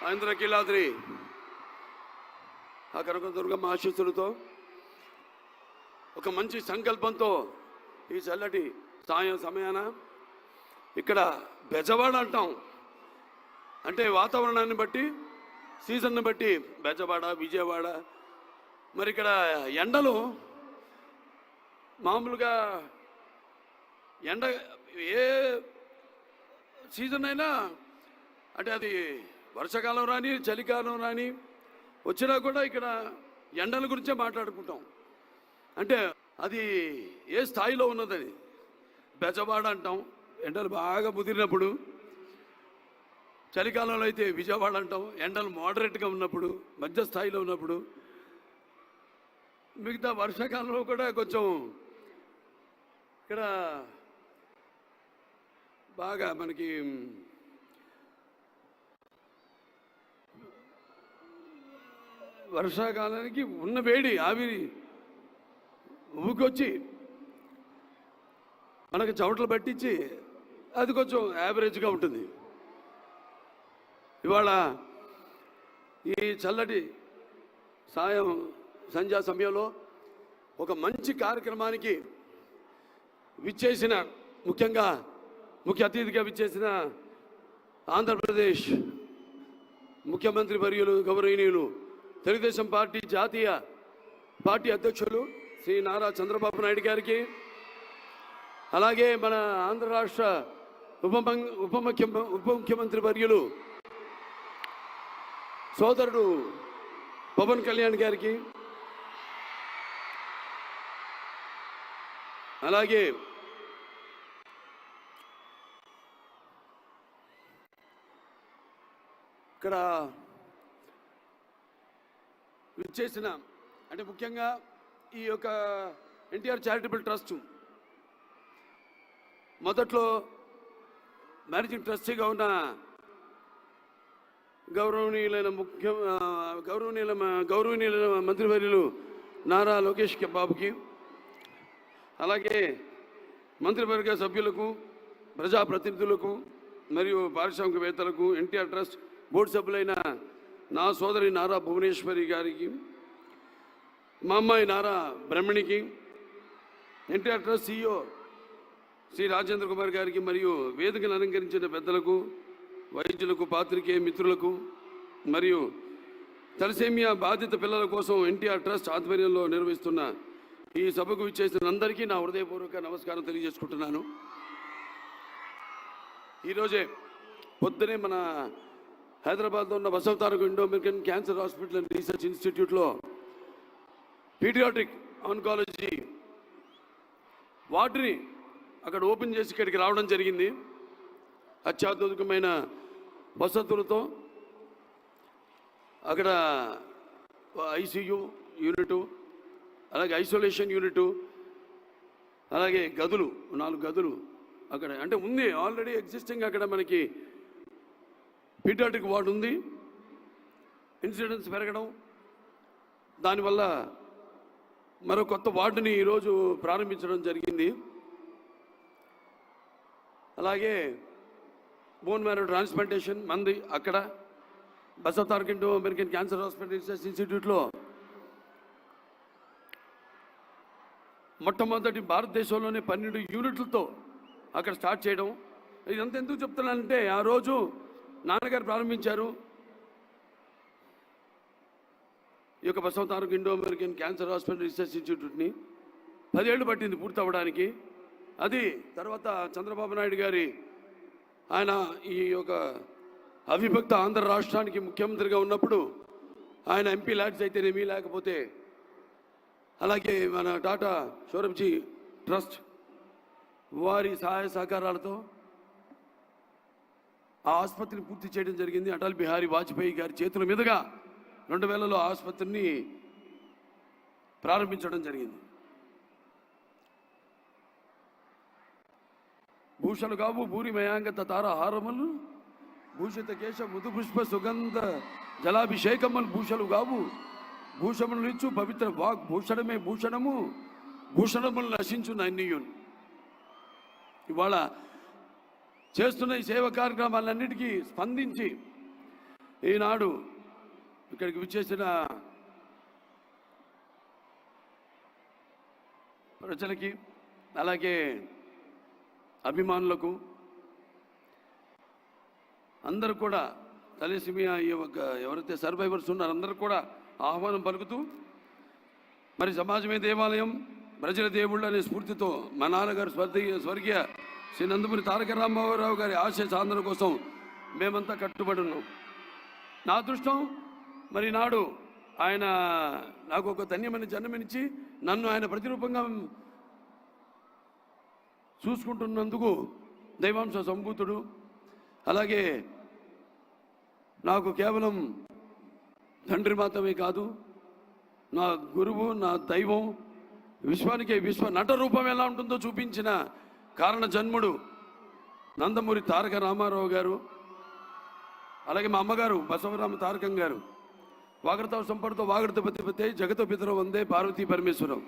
ఆంధ్రకీలాద్రి ఆ కనకదుర్గమ్మ ఆశీస్సులతో ఒక మంచి సంకల్పంతో ఈ చల్లటి సమయాన ఇక్కడ బెజవాడ అంటాం. అంటే వాతావరణాన్ని బట్టి, సీజన్ని బట్టి బెజవాడ, విజయవాడ. మరి ఇక్కడ ఎండలు మామూలుగా ఎండ ఏ సీజన్ అయినా, అంటే అది వర్షాకాలం రాని చలికాలం రాని వచ్చినా కూడా ఇక్కడ ఎండల గురించే మాట్లాడుకుంటాం. అంటే అది ఏ స్థాయిలో ఉన్నదని బెజవాడ అంటాం ఎండలు బాగా ముదిరినప్పుడు. చలికాలంలో అయితే విజయవాడ అంటాం ఎండలు మోడరేట్గా ఉన్నప్పుడు, మధ్య స్థాయిలో ఉన్నప్పుడు. మిగతా వర్షాకాలంలో కూడా కొంచెం ఇక్కడ బాగా మనకి వర్షాకాలానికి ఉన్న వేడి ఆవిరి ఊకొచ్చి మనకు చెమటలు పట్టించి అది కొంచెం యావరేజ్గా ఉంటుంది. ఇవాళ ఈ చల్లటి సంధ్యా సమయంలో ఒక మంచి కార్యక్రమానికి విచ్చేసిన, ముఖ్యంగా ముఖ్య అతిథిగా విచ్చేసిన ఆంధ్రప్రదేశ్ ముఖ్యమంత్రి వర్యులు గౌరవనీయులు తెలుగుదేశం పార్టీ జాతీయ పార్టీ అధ్యక్షులు శ్రీ నారా చంద్రబాబు నాయుడు గారికి, అలాగే మన ఆంధ్ర రాష్ట్ర ఉప ముఖ్యమంత్రి వర్యులు సోదరుడు పవన్ కళ్యాణ్ గారికి, అలాగే ఇక్కడ విచ్చేసిన, అంటే ముఖ్యంగా ఈ యొక్క ఎన్టీఆర్ చారిటబుల్ ట్రస్ట్ మొదట్లో మేనేజింగ్ ట్రస్టీగా ఉన్న గౌరవనీయులైన మంత్రివర్యులు నారా లోకేష్ బాబుకి, అలాగే మంత్రివర్గ సభ్యులకు, ప్రజాప్రతినిధులకు మరియు పారిశ్రామికవేత్తలకు, ఎన్టీఆర్ ట్రస్ట్ బోర్డు సభ్యులైన నా సోదరి నారా భువనేశ్వరి గారికి, మా అమ్మాయి నారా బ్రహ్మణికి, ఎన్టీఆర్ ట్రస్ట్ CEO శ్రీ రాజేంద్ర కుమార్ గారికి, మరియు వేదికను అలంకరించిన పెద్దలకు, వైద్యులకు, పాత్రికేయ మిత్రులకు, మరియు తలసేమియా బాధిత పిల్లల కోసం ఎన్టీఆర్ ట్రస్ట్ ఆధ్వర్యంలో నిర్వహిస్తున్న ఈ సభకు విచ్చేసిన అందరికీ నా హృదయపూర్వక నమస్కారం తెలియజేసుకుంటున్నాను. ఈరోజే పొద్దునే మన హైదరాబాద్లో ఉన్న Basavataraka Indo American cancer hospital and research ఇన్స్టిట్యూట్లో పీడియాట్రిక్ ఆన్కాలజీ వార్డుని అక్కడ ఓపెన్ చేసి ఇక్కడికి రావడం జరిగింది. అత్యాధునికమైన వసతులతో అక్కడ ICU యూనిటు, అలాగే ఐసోలేషన్ యూనిటు, అలాగే గదులు 4 గదులు అక్కడ అంటే ఉంది ఆల్రెడీ ఎగ్జిస్టింగ్. అక్కడ మనకి పీడియాట్రిక్ వార్డు ఉంది. ఇన్సిడెన్స్ పెరగడం, దానివల్ల మరో కొత్త వార్డుని ఈరోజు ప్రారంభించడం జరిగింది. అలాగే బోన్ మ్యారో ట్రాన్స్ప్లాంటేషన్ మంది అక్కడ Basavataraka Indo American cancer hospital research ఇన్స్టిట్యూట్లో మొట్టమొదటి భారతదేశంలోనే 12 యూనిట్లతో అక్కడ స్టార్ట్ చేయడం. ఇదంతా ఎందుకు చెప్తున్నానంటే, ఆ రోజు నాన్నగారు ప్రారంభించారు ఈ యొక్క Basavataraka Indo American cancer hospital research ఇన్స్టిట్యూట్ని. 10 ఏళ్ళు పట్టింది పూర్తి అవ్వడానికి. అది తర్వాత చంద్రబాబు నాయుడు గారి ఆయన ఈ యొక్క అవిభక్త ఆంధ్ర రాష్ట్రానికి ముఖ్యమంత్రిగా ఉన్నప్పుడు ఆయన MP ల్యాడ్స్ అయితేనేమి, లేకపోతే అలాగే మన టాటా షోరబ్జీ ట్రస్ట్ వారి సహాయ సహకారాలతో ఆ ఆసుపత్రిని పూర్తి చేయడం జరిగింది. అటల్ బిహారీ వాజ్పేయి గారి చేతుల మీదుగా 2000లో ఆసుపత్రిని ప్రారంభించడం జరిగింది. భూషలు కావు భూరి మయాంగత తారహారములు, భూషిత కేశ మృదు పుష్ప సుగంధ జలాభిషేకములు భూషలు కావు, భూషములు ఇచ్చు పవిత్ర వాగ్ భూషణమే భూషణము, భూషణములు నశించు నన్నియున్. ఇవాళ చేస్తున్న ఈ సేవ కార్యక్రమాలన్నిటికీ స్పందించి ఈనాడు ఇక్కడికి విచ్చేసిన ప్రజలకి, అలాగే అభిమానులకు అందరూ కూడా తలసేమియా ఎవరైతే సర్వైవర్స్ ఉన్నారో అందరూ కూడా ఆహ్వానం పలుకుతూ, మరి సమాజమే దేవాలయం, ప్రజల దేవుళ్ళు అనే స్ఫూర్తితో మా నాన్నగారు స్వర్గీయ శ్రీ నందమూరి తారక రామారావు గారి ఆశయ సాధన కోసం మేమంతా కట్టుబడి ఉన్నాం. నా అదృష్టం మరి నాడు ఆయన నాకు ఒక ధన్యమైన జన్మనిచ్చి నన్ను ఆయన ప్రతిరూపంగా చూసుకుంటున్నందుకు దైవాంశ సంభూతుడు, అలాగే నాకు కేవలం తండ్రి మాత్రమే కాదు, నా గురువు, నా దైవం, విశ్వానికి నట రూపం ఎలా ఉంటుందో చూపించిన కారణ జన్ముడు నందమూరి తారక రామారావు గారు, అలాగే మా అమ్మగారు బసవరామ తారకం గారు. వాగడతావు సంపడుతో వాగడత పతిపతే జగత పితరో వందే పార్వతీ పరమేశ్వరం.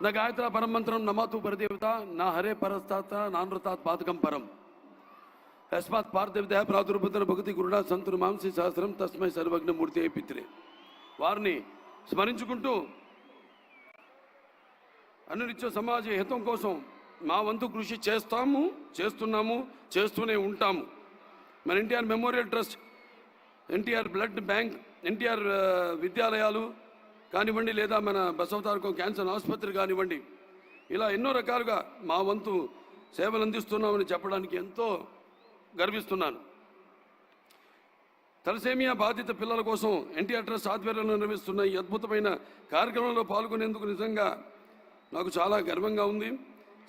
నా గాయత్ర పరమంత్రం నమాతు పరదేవత నా హరే పరస్తాత నానృతాత్ పాతకం పరం యస్మాత్ పార్థివత ప్రాదుర్భుతన భగతి గురుడా సంతురు మాంసి సహస్రం తస్మై సర్వజ్ఞ మూర్తి పిత్రే. వారిని స్మరించుకుంటూ అనునిత్య సమాజ హితం కోసం మా వంతు కృషి చేస్తున్నాము, చేస్తూనే ఉంటాము. మన NTR memorial trust, NTR blood bank, NTR విద్యాలయాలు కానివ్వండి, లేదా మన బసవతారకం క్యాన్సర్ ఆసుపత్రి కానివ్వండి, ఇలా ఎన్నో రకాలుగా మా వంతు సేవలు అందిస్తున్నామని చెప్పడానికి ఎంతో గర్విస్తున్నాను. తలసేమియా బాధిత పిల్లల కోసం ఎన్టీఆర్ ట్రస్ట్ ఆధ్వర్యంలో నిర్వహిస్తున్న ఈ అద్భుతమైన కార్యక్రమంలో పాల్గొనేందుకు నిజంగా నాకు చాలా గర్వంగా ఉంది.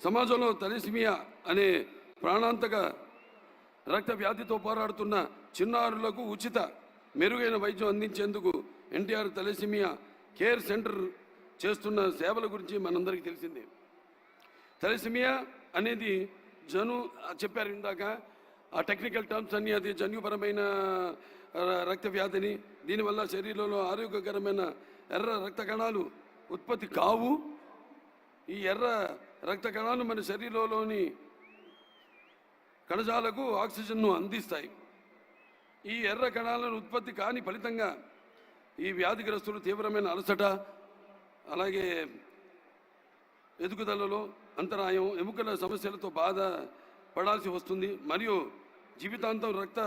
సమాజంలో తలసేమియా అనే ప్రాణాంతక రక్త వ్యాధితో పోరాడుతున్న చిన్నారులకు ఉచిత మెరుగైన వైద్యం అందించేందుకు ఎన్టీఆర్ తలసేమియా కేర్ సెంటర్ చేస్తున్న సేవల గురించి మనందరికీ తెలిసిందే. తలసేమియా అనేది చెప్పారు ఇందాక, ఆ టెక్నికల్ టర్మ్స్ అన్నీ, అది జన్యుపరమైన రక్త వ్యాధిని, దీనివల్ల శరీరంలో ఆరోగ్యకరమైన ఎర్ర రక్త కణాలు ఉత్పత్తి కావు. ఈ ఎర్ర రక్త కణాలు మన శరీరంలోని కణజాలకు ఆక్సిజన్ను అందిస్తాయి. ఈ ఎర్ర కణాలను ఉత్పత్తి కాని ఫలితంగా ఈ వ్యాధిగ్రస్తులు తీవ్రమైన అలసట, అలాగే ఎదుగుదలలో అంతరాయం, ఎముకల సమస్యలతో బాధ పడాల్సి వస్తుంది. మరియు జీవితాంతం రక్త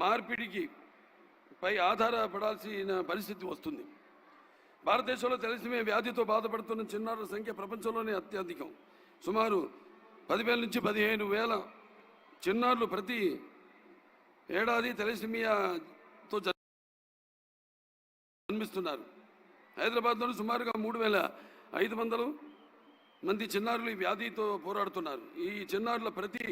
మార్పిడికి పై ఆధారపడాల్సిన పరిస్థితి వస్తుంది. భారతదేశంలో తలసేమియా వ్యాధితో బాధపడుతున్న చిన్నారుల సంఖ్య ప్రపంచంలోనే అత్యధికం. సుమారు 10,000 నుంచి 15,000 చిన్నారులు ప్రతి ఏడాది తలసేమియాతో జన్మిస్తున్నారు. హైదరాబాద్లో సుమారుగా 3,500 మంది చిన్నారులు ఈ వ్యాధితో పోరాడుతున్నారు. ఈ చిన్నారుల ప్రతి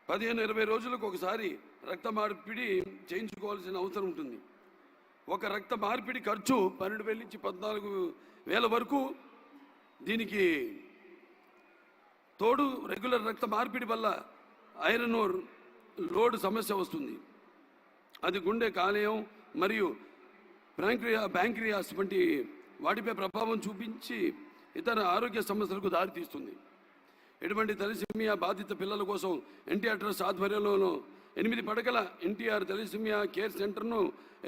15-20 రోజులకు ఒకసారి రక్త మార్పిడి చేయించుకోవాల్సిన అవసరం ఉంటుంది. ఒక రక్త మార్పిడి ఖర్చు 12,000 నుంచి 14,000 వరకు. దీనికి తోడు రెగ్యులర్ రక్త మార్పిడి వల్ల ఐరన్ లోడ్ సమస్య వస్తుంది. అది గుండె, కాలేయం మరియు బ్యాంక్రియాస్ వంటి వాటిపై ప్రభావం చూపించి ఇతర ఆరోగ్య సమస్యలకు దారితీస్తుంది. ఇటువంటి తలసేమియా బాధిత పిల్లల కోసం ఎన్టీఆర్ ట్రస్ట్ ఆధ్వర్యంలో 8 పడకల ఎన్టీఆర్ తలసేమియా కేర్ సెంటర్ను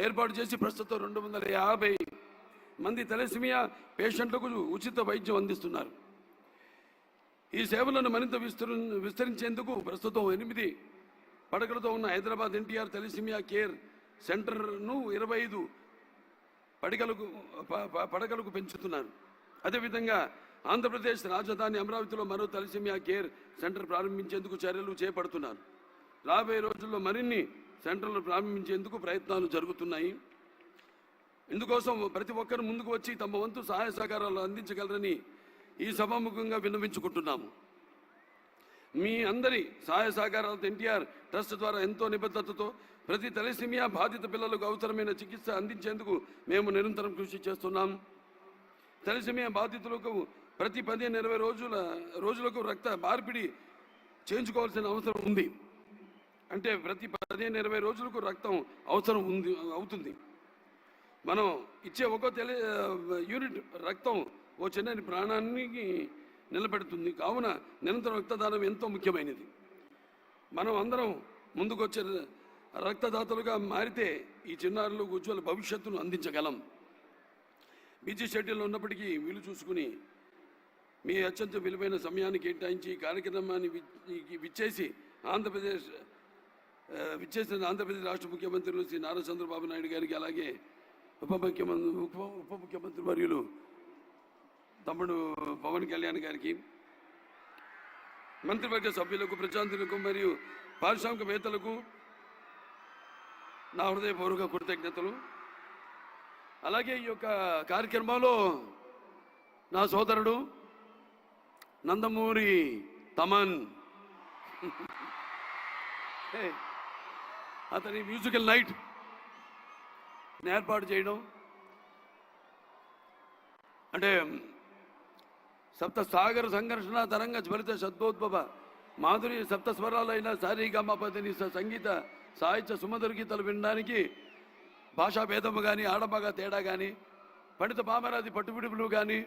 ఏర్పాటు చేసి ప్రస్తుతం 250 మంది తలసేమియా పేషెంట్లకు ఉచిత వైద్యం అందిస్తున్నారు. ఈ సేవలను మరింత విస్తరించేందుకు ప్రస్తుతం 8 పడకలతో ఉన్న హైదరాబాద్ ఎన్టీఆర్ తలసేమియా కేర్ సెంటర్ను 25 పడకలకు పెంచుతున్నారు. అదేవిధంగా ఆంధ్రప్రదేశ్ రాజధాని అమరావతిలో మరో తలసేమియా కేర్ సెంటర్ ప్రారంభించేందుకు చర్యలు చేపడుతున్నారు. రాబోయే రోజుల్లో మరిన్ని సెంటర్లు ప్రారంభించేందుకు ప్రయత్నాలు జరుగుతున్నాయి. ఇందుకోసం ప్రతి ఒక్కరు ముందుకు వచ్చి తమ వంతు సహాయ సహకారాలు అందించగలరని ఈ సభాముఖంగా విన్నవించుకుంటున్నాము. మీ అందరి సహాయ సహకారాలతో ఎన్టీఆర్ ట్రస్ట్ ద్వారా ఎంతో నిబద్ధతతో ప్రతి తలసేమియా బాధిత పిల్లలకు అవసరమైన చికిత్స అందించేందుకు మేము నిరంతరం కృషి చేస్తున్నాం. తలసేమియా బాధితులకు ప్రతి 15-20 రోజులకు రక్త మార్పిడి చేయించుకోవాల్సిన అవసరం ఉంది. అంటే ప్రతి 15-20 రోజులకు రక్తం అవసరం అవుతుంది. మనం ఇచ్చే ఒక్కో యూనిట్ రక్తం ఓ చిన్న ప్రాణానికి నిలబెడుతుంది. కావున నిరంతర రక్తదానం ఎంతో ముఖ్యమైనది. మనం అందరం ముందుకొచ్చే రక్తదాతలుగా మారితే ఈ చిన్నారులకు ఉజ్వల భవిష్యత్తును అందించగలం. బిజీ షెడ్యూల్ ఉన్నప్పటికీ వీలు చూసుకుని మీ అత్యంత విలువైన సమయాన్ని కేటాయించి ఈ కార్యక్రమాన్ని విచ్చేసిన ఆంధ్రప్రదేశ్ రాష్ట్ర ముఖ్యమంత్రులు శ్రీ నారా చంద్రబాబు నాయుడు గారికి, అలాగే ఉప ముఖ్యమంత్రి వర్యులు తమ్ముడు పవన్ కళ్యాణ్ గారికి, మంత్రివర్గ సభ్యులకు, ప్రజాంతులకు మరియు పారిశ్రామికవేత్తలకు నా హృదయపూర్వక కృతజ్ఞతలు. అలాగే ఈ యొక్క కార్యక్రమంలో నా సోదరుడు నందమూరి తమన్ అతని మ్యూజికల్ నైట్ ఏర్పాటు చేయడం అంటే సప్త సాగర సంఘర్షణ తరంగ జ్వలిత సద్భోద్భవ మాధురి సప్త స్వరాలైన సారీగమపదిని సంగీత సాహిత్య సుమధుర గీతాలు వినడానికి భాషా భేదము కానీ, ఆడమగ తేడా కానీ, పండిత పామరాది పట్టుబిడుపులు కానీ,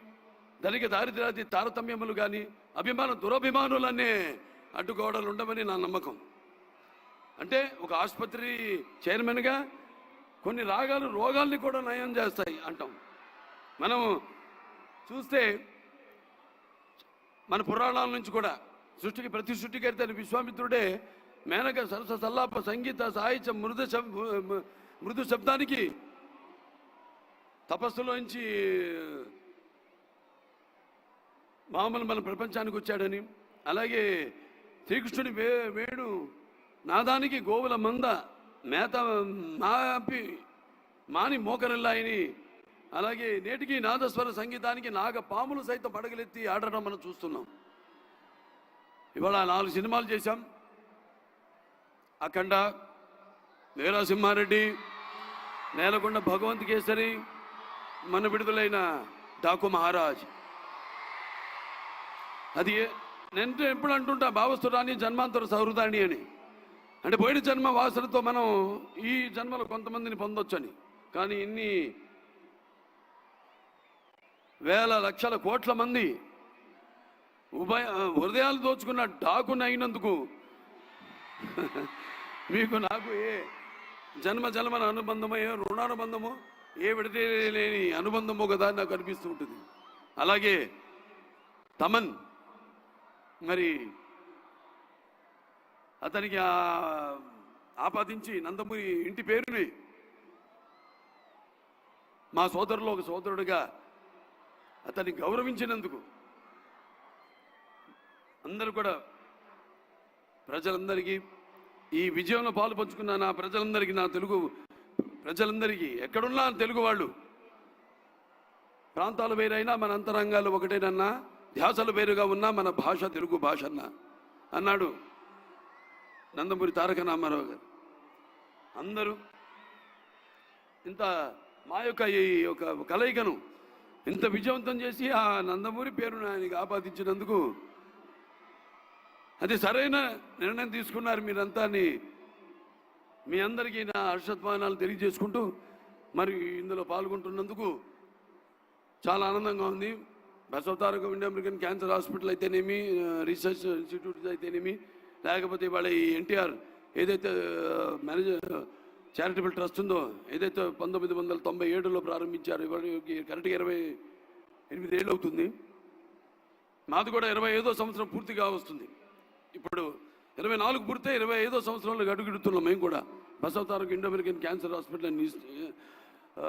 ధనిక దారిద్ర్యాది తారతమ్యములు కానీ, దురభిమానులన్నీ అడ్డుకోవడాలు ఉండమని నా నమ్మకం. అంటే ఒక ఆసుపత్రి చైర్మన్గా కొన్ని రోగాల్ని కూడా నయం చేస్తాయి అంటాం. మనం చూస్తే మన పురాణాల నుంచి కూడా ప్రతి సృష్టికర్త విశ్వామిత్రుడే మేనక సరస సల్లాప సంగీత సాహిత్య మృదు శబ్దానికి తపస్సులోంచి మామూలు మన ప్రపంచానికి వచ్చాడని, అలాగే శ్రీకృష్ణుడి వేణు నాదానికి గోవుల మంద మేత మాని మోకరిల్లాయని, అలాగే నేటికి నాదస్వర సంగీతానికి పాములు సైతం పడగలెత్తి ఆడడం మనం చూస్తున్నాం. ఇవాళ 4 సినిమాలు చేశాం. అఖండ, వీరసింహారెడ్డి, నేలకొండ భగవంత్ కేసరి, మన విడుదలైన డాకు మహారాజ్. అది నేను ఎప్పుడు అంటుంటా, భావస్తురాని జన్మాంతర సౌహృదాన్ని అని. అంటే పోయిన జన్మ వాసనతో మనం ఈ జన్మలో కొంతమందిని పొందొచ్చని. కానీ ఇన్ని వేల లక్షల కోట్ల మంది హృదయాలు దోచుకున్న డాకుని అయినందుకు మీకు నాకు ఏ జన్మన అనుబంధమో, ఏ రుణానుబంధమో, ఏ విడతే లేని అనుబంధమో కదా నాకు అనిపిస్తూ ఉంటుంది. అలాగే తమన్, మరి అతనికి ఆపాదించి నందమూరి ఇంటి పేరుని మా సోదరులో ఒక సోదరుడిగా అతన్ని గౌరవించినందుకు అందరూ కూడా ప్రజలందరికీ, ఈ విజయంలో పాలు పంచుకున్న నా ప్రజలందరికీ, నా తెలుగు ప్రజలందరికీ, ఎక్కడున్నా తెలుగు వాళ్ళు, ప్రాంతాలు వేరైనా మన అంతరంగాలు ఒకటేనన్నా, ధ్యాసలు వేరుగా ఉన్నా మన భాష తెలుగు భాష అన్నాడు నందమూరి తారక రామారావు గారు. అందరూ ఇంత మా యొక్క ఈ యొక్క కలయికను ఇంత విజయవంతం చేసి ఆ నందమూరి పేరును ఆయనకి ఆపాదించినందుకు అది సరైన నిర్ణయం తీసుకున్నారు మీరంతా అని మీ అందరికీ నా హర్షధ్వానాలు తెలియజేసుకుంటూ, మరి ఇందులో పాల్గొంటున్నందుకు చాలా ఆనందంగా ఉంది. Basavataraka India American cancer hospital అయితేనేమి, రీసెర్చ్ ఇన్స్టిట్యూట్స్ అయితేనేమి, లేకపోతే వాళ్ళ ఈ ఎన్టీఆర్ ఏదైతే చారిటబుల్ ట్రస్ట్ ఉందో, ఏదైతే 1997లో ప్రారంభించారు, ఇవాళకి కరెక్ట్గా 28 ఏళ్ళు అవుతుంది. మాది కూడా 25వ సంవత్సరం పూర్తిగా వస్తుంది. ఇప్పుడు 24 పూర్తి 25వ సంవత్సరంలో అడుగుడుతున్నాం మేము కూడా. Basavataraka India American cancer hospital and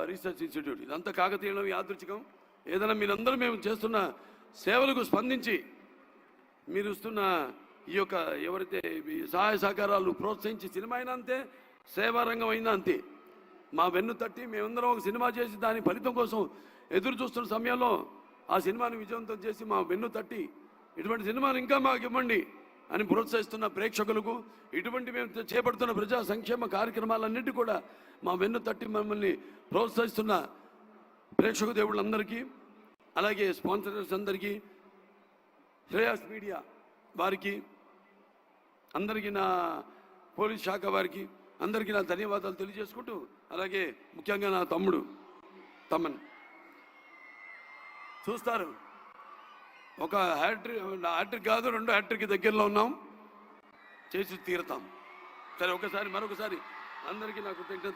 research institute. ఇదంతా కాకతీయం, యాదృచ్ఛికం. ఏదైనా మీరందరూ మేము చేస్తున్న సేవలకు స్పందించి మీరు ఇస్తున్న ఈ యొక్క ఎవరైతే సహాయ సహకారాలు ప్రోత్సహించి, సినిమా అయినా అంతే, సేవారంగం అయినా అంతే, మా వెన్ను తట్టి మేమందరం ఒక సినిమా చేసి దాని ఫలితం కోసం ఎదురు చూస్తున్న సమయంలో ఆ సినిమాని విజయవంతం చేసి మా వెన్ను తట్టి ఇటువంటి సినిమాలు ఇంకా మాకు ఇవ్వండి అని ప్రోత్సహిస్తున్న ప్రేక్షకులకు, ఇటువంటి మేము చేపడుతున్న ప్రజా సంక్షేమ కార్యక్రమాలన్నింటి కూడా మా వెన్ను తట్టి మమ్మల్ని ప్రోత్సహిస్తున్న ప్రేక్షక దేవుళ్ళందరికీ, అలాగే స్పాన్సరర్స్ అందరికీ, శ్రేయాస్ మీడియా వారికి అందరికీ, నా పోలీస్ శాఖ వారికి అందరికీ నా ధన్యవాదాలు తెలియజేసుకుంటూ, అలాగే ముఖ్యంగా నా తమ్ముడు తమన్ చూస్తారు, ఒక హ్యాట్రిక్ కాదు 2 హ్యాట్రిక్ దగ్గరలో ఉన్నాం, చేసి తీరుతాం. సరే, మరొకసారి అందరికీ నా కృతజ్ఞత.